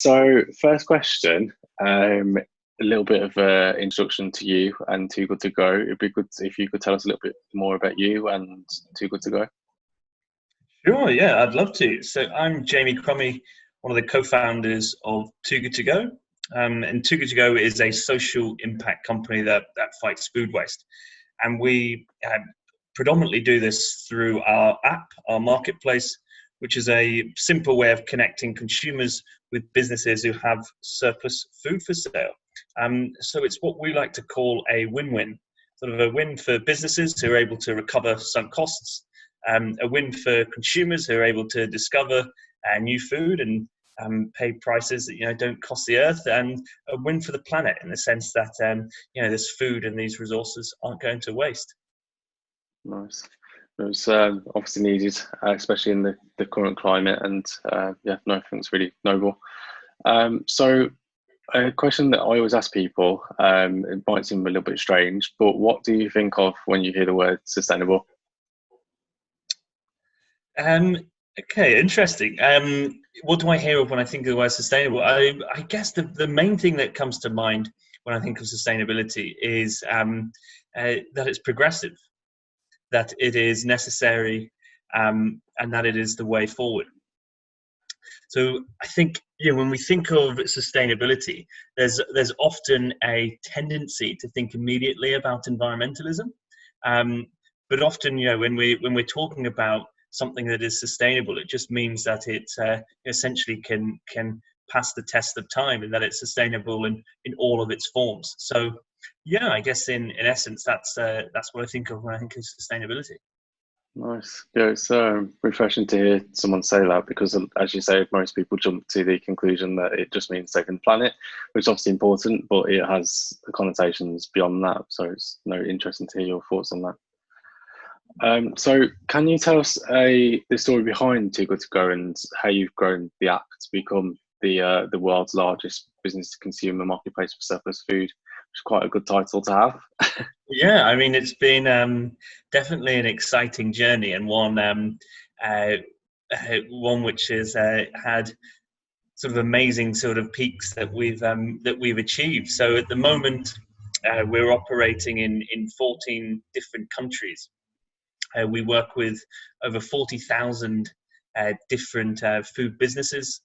So, first question, a little bit of introduction to you and Too Good to Go. It'd be good if you could tell us a little bit more about you and Too Good to Go. Sure, yeah, I'd love to. So I'm Jamie Crummie, one of the co-founders of Too Good to Go. And Too Good to Go is a social impact company that fights food waste. And we predominantly do this through our app, our marketplace, which is a simple way of connecting consumers with businesses who have surplus food for sale. So it's what we like to call a win-win, sort of a win for businesses who are able to recover some costs, a win for consumers who are able to discover new food and pay prices that don't cost the earth, and a win for the planet in the sense that this food and these resources aren't going to waste. Nice. It was obviously needed, especially in the current climate, and yeah, no, I think it's really noble. So, a question that I always ask people, it might seem a little bit strange, but what do you think of when you hear the word sustainable? Okay, interesting. What do I hear of when I think of the word sustainable? I guess the main thing that comes to mind when I think of sustainability is that it's progressive, that it is necessary, and that it is the way forward. So I think when we think of sustainability, there's often a tendency to think immediately about environmentalism, but often when we're talking about something that is sustainable, it just means that it essentially can pass the test of time, and that it's sustainable in all of its forms. So yeah, I guess in essence that's what I think of when I think of sustainability. Nice. Yeah, it's refreshing to hear someone say that because, as you say, most people jump to the conclusion that it just means second planet, which is obviously important, but it has the connotations beyond that. So it's interesting to hear your thoughts on that. So can you tell us the story behind Too Good to Go and how you've grown the app to become the world's largest business to consumer marketplace for surplus food, which is quite a good title to have. Yeah, I mean, it's been definitely an exciting journey, and one which has had sort of amazing sort of peaks that we've achieved. So at the moment, we're operating in 14 different countries. We work with over 40,000 different food businesses,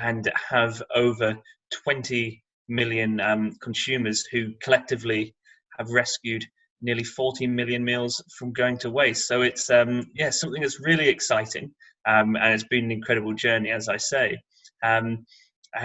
and have over 20 million consumers who collectively have rescued nearly 40 million meals from going to waste. So it's something that's really exciting, and it's been an incredible journey, as I say, and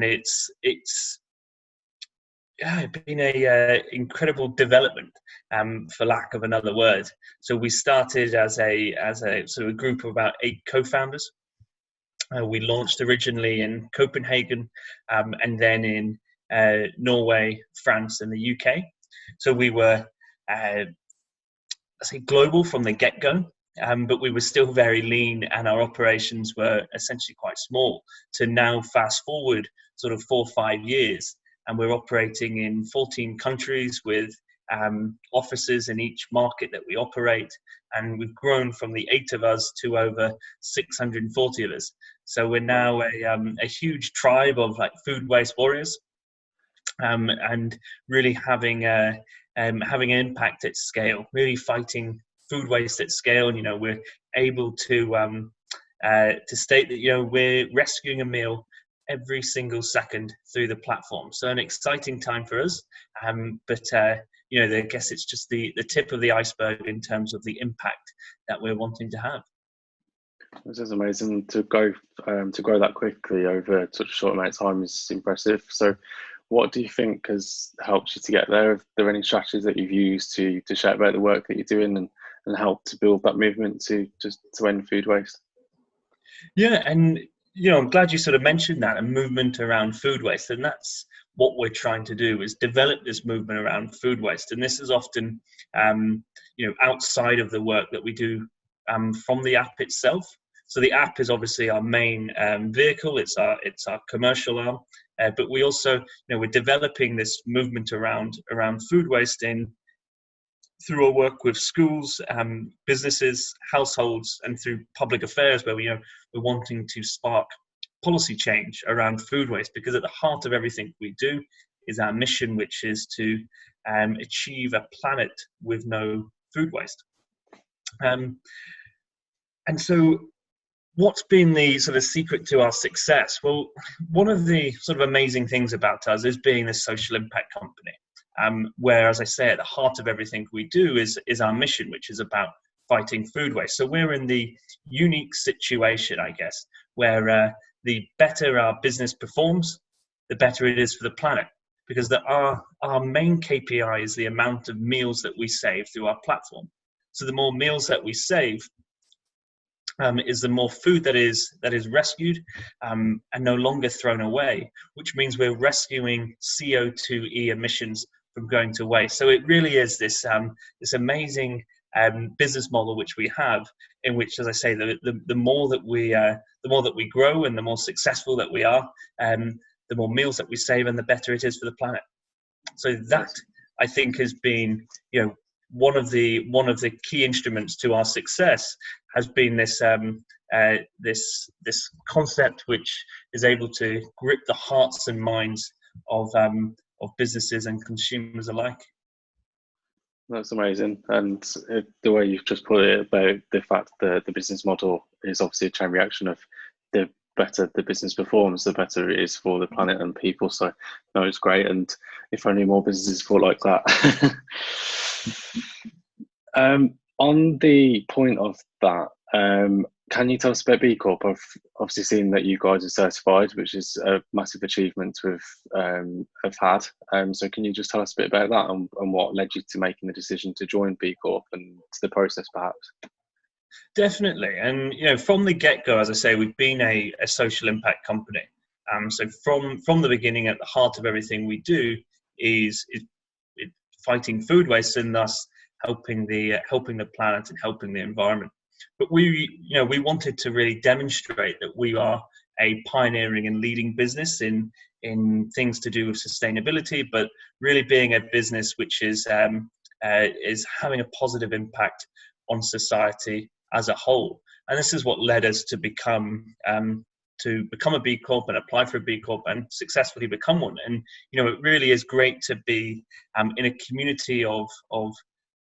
it's been a incredible development, for lack of another word. So we started as a sort of a group of about 8 co-founders. We launched originally in Copenhagen, and then in Norway, France, and the UK. So we were, I say, global from the get-go, but we were still very lean, and our operations were essentially quite small. To now, fast forward sort of 4 or 5 years, and we're operating in 14 countries with offices in each market that we operate, and we've grown from the 8 of us to over 640 of us. So we're now a huge tribe of like food waste warriors, and really having an impact at scale, really fighting food waste at scale. And we're able to state that we're rescuing a meal every single second through the platform. So an exciting time for us, but I guess it's just the tip of the iceberg in terms of the impact that we're wanting to have. This is amazing to grow that quickly over such a short amount of time is impressive. So, what do you think has helped you to get there? Are there any strategies that you've used to shout about the work that you're doing and help to build that movement to end food waste? Yeah, and I'm glad you sort of mentioned that, a movement around food waste, and that's what we're trying to do, is develop this movement around food waste. And this is often outside of the work that we do from the app itself. So the app is obviously our main vehicle. It's our commercial arm, but we also we're developing this movement around food waste through our work with schools, businesses, households, and through public affairs, where we're wanting to spark policy change around food waste, because at the heart of everything we do is our mission, which is to achieve a planet with no food waste. And so what's been the sort of secret to our success? Well, one of the sort of amazing things about us is being this social impact company, where, as I say, at the heart of everything we do is our mission, which is about fighting food waste. So we're in the unique situation, I guess, where the better our business performs, the better it is for the planet, because our main KPI is the amount of meals that we save through our platform. So the more meals that we save, is the more food that is rescued and no longer thrown away, which means we're rescuing CO2e emissions from going to waste. So it really is this amazing business model which we have, in which, as I say, the more that we grow and the more successful that we are, the more meals that we save and the better it is for the planet. So that, I think, has been, one of the key instruments to our success has been this this concept which is able to grip the hearts and minds of businesses and consumers alike. That's amazing. And the way you've just put it about the fact that the business model is obviously a chain reaction of the better the business performs, the better it is for the planet and people. So no, it's great. And if only more businesses thought like that. On the point of that, can you tell us about B Corp? I've obviously seen that you guys are certified, which is a massive achievement have had. So can you just tell us a bit about that and what led you to making the decision to join B Corp and the process, perhaps? Definitely. And, from the get-go, as I say, we've been a social impact company. So from the beginning, at the heart of everything we do is fighting food waste, and thus helping the planet and helping the environment. But we wanted to really demonstrate that we are a pioneering and leading business in things to do with sustainability, but really being a business which is having a positive impact on society as a whole. And this is what led us to become a B Corp and apply for a B Corp and successfully become one. And it really is great to be in a community of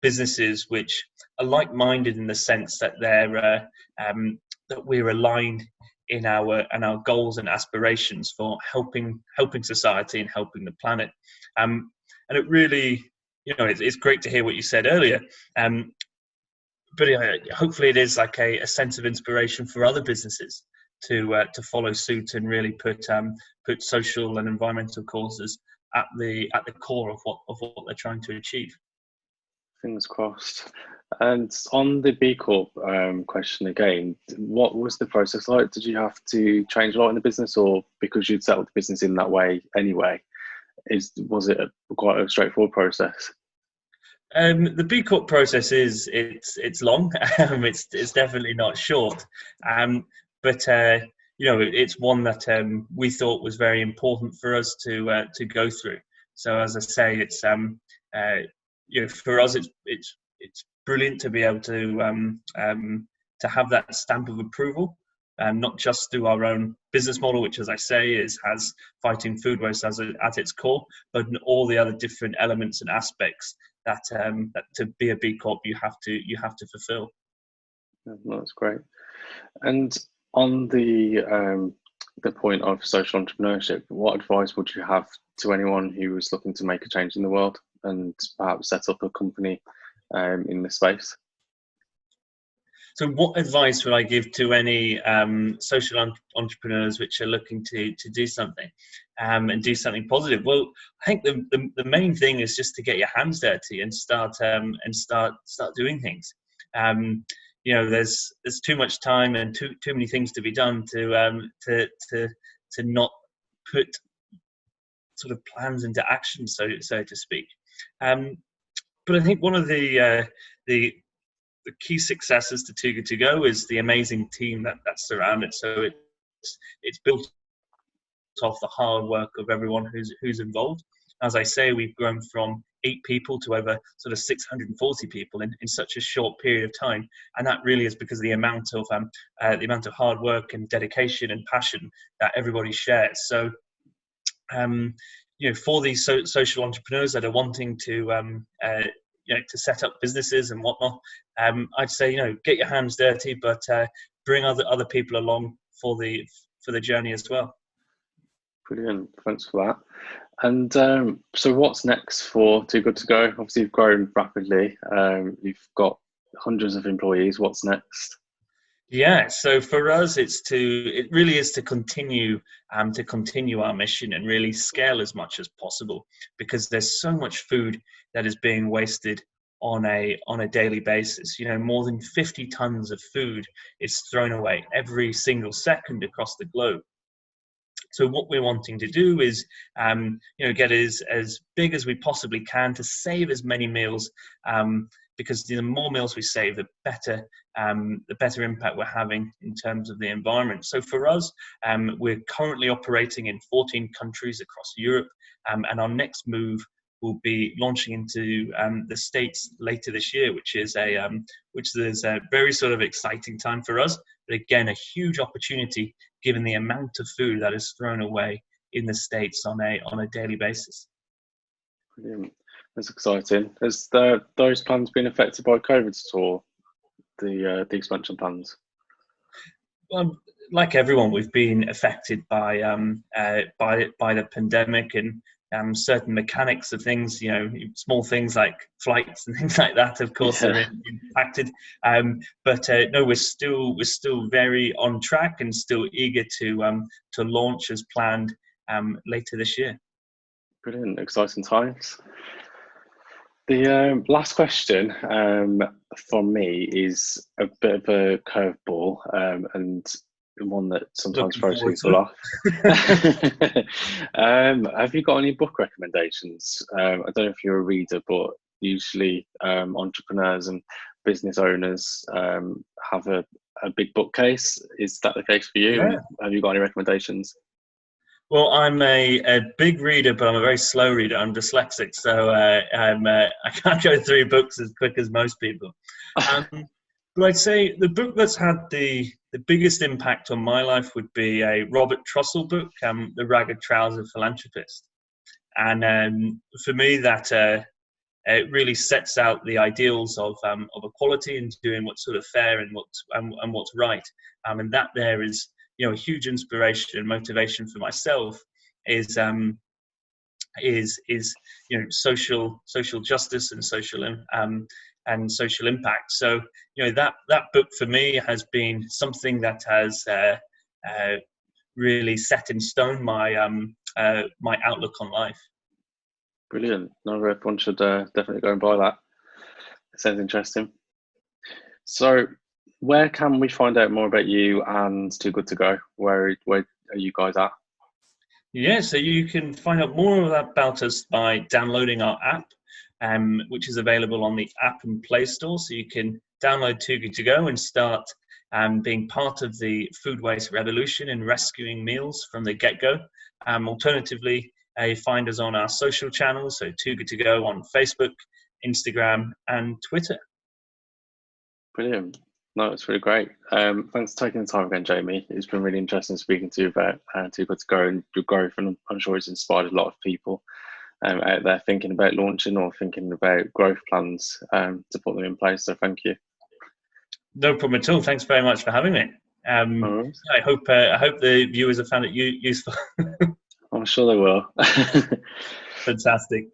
businesses which are like-minded, in the sense that that we're aligned in our goals and aspirations for helping society and helping the planet. And it really, it's great to hear what you said earlier. But hopefully it is like a sense of inspiration for other businesses to follow suit and really put social and environmental causes at the core of what they're trying to achieve. Fingers crossed. And on the B Corp question again, what was the process like? Did you have to change a lot in the business, or because you'd set up the business in that way anyway, was it quite a straightforward process? The B Corp process it's long. It's definitely not short. But it's one that we thought was very important for us to go through. So as I say, it's for us, it's brilliant to be able to have that stamp of approval, not just through our own business model, which, as I say, has fighting food waste at its core, but in all the other different elements and aspects that to be a B Corp you have to fulfill. That's great. And on the point of social entrepreneurship, what advice would you have to anyone who was looking to make a change in the world and perhaps set up a company in this space? So what advice would I give to any social entrepreneurs which are looking to do something and do something positive? Well, I think the main thing is just to get your hands dirty and start doing things. There's too much time and too many things to be done to not put sort of plans into action, so to speak. But I think one of the key successes to Too Good To Go is the amazing team that's surrounded. So it's built off the hard work of everyone who's involved. as I say, we've grown from 8 people to over sort of 640 people in such a short period of time, and that really is because of the amount of hard work and dedication and passion that everybody shares. So, for these social entrepreneurs that are wanting to to set up businesses and whatnot, I'd say get your hands dirty, but bring other people along for the journey as well. Brilliant, thanks for that. And so what's next for Too Good To Go? Obviously, you've grown rapidly. You've got hundreds of employees. What's next? Yeah, so for us, it really is to continue our mission and really scale as much as possible, because there's so much food that is being wasted on a daily basis. More than 50 tons of food is thrown away every single second across the globe. So what we're wanting to do is, get as big as we possibly can to save as many meals, because the more meals we save, the better impact we're having in terms of the environment. So for us, we're currently operating in 14 countries across Europe, and our next move will be launching into the States later this year, which is a very sort of exciting time for us. But again, a huge opportunity given the amount of food that is thrown away in the States on a daily basis. Brilliant. That's exciting. Has those plans been affected by COVID at all? The expansion plans? Well, like everyone, we've been affected by the pandemic, and certain mechanics of things, small things like flights and things like that, of course, are impacted. But no, we're still very on track and still eager to launch as planned later this year. Brilliant, exciting times. The last question from me is a bit of a curveball, and one that sometimes throws people off. Have you got any book recommendations? I don't know if you're a reader, but usually entrepreneurs and business owners have a big bookcase. Is that the case for you? Yeah. Have you got any recommendations? Well, I'm a big reader, but I'm a very slow reader. I'm dyslexic, so I can't go through books as quick as most people. But I'd say the book that's had the biggest impact on my life would be a Robert Trussell book, The Ragged Trouser Philanthropist. And for me, that it really sets out the ideals of equality and doing what's sort of fair and what's right. And that there is, a huge inspiration and motivation for myself is social justice and social impact. So that book for me has been something that has really set in stone my my outlook on life. Brilliant. No, everyone should definitely go and buy that. It sounds interesting. So, where can we find out more about you and Too Good To Go? Where are you guys at? Yeah, so you can find out more about us by downloading our app, which is available on the App and Play Store. So you can download Too Good To Go and start being part of the food waste revolution and rescuing meals from the get-go. Alternatively, you find us on our social channels, so Too Good To Go on Facebook, Instagram, and Twitter. Brilliant. No, it's really great. Thanks for taking the time again, Jamie. It's been really interesting speaking to you about Too Good To Go and your growth, and I'm sure it's inspired a lot of people out there thinking about launching or thinking about growth plans to put them in place. So thank you. No problem at all. Thanks very much for having me. I hope the viewers have found it useful. I'm sure they will. Fantastic.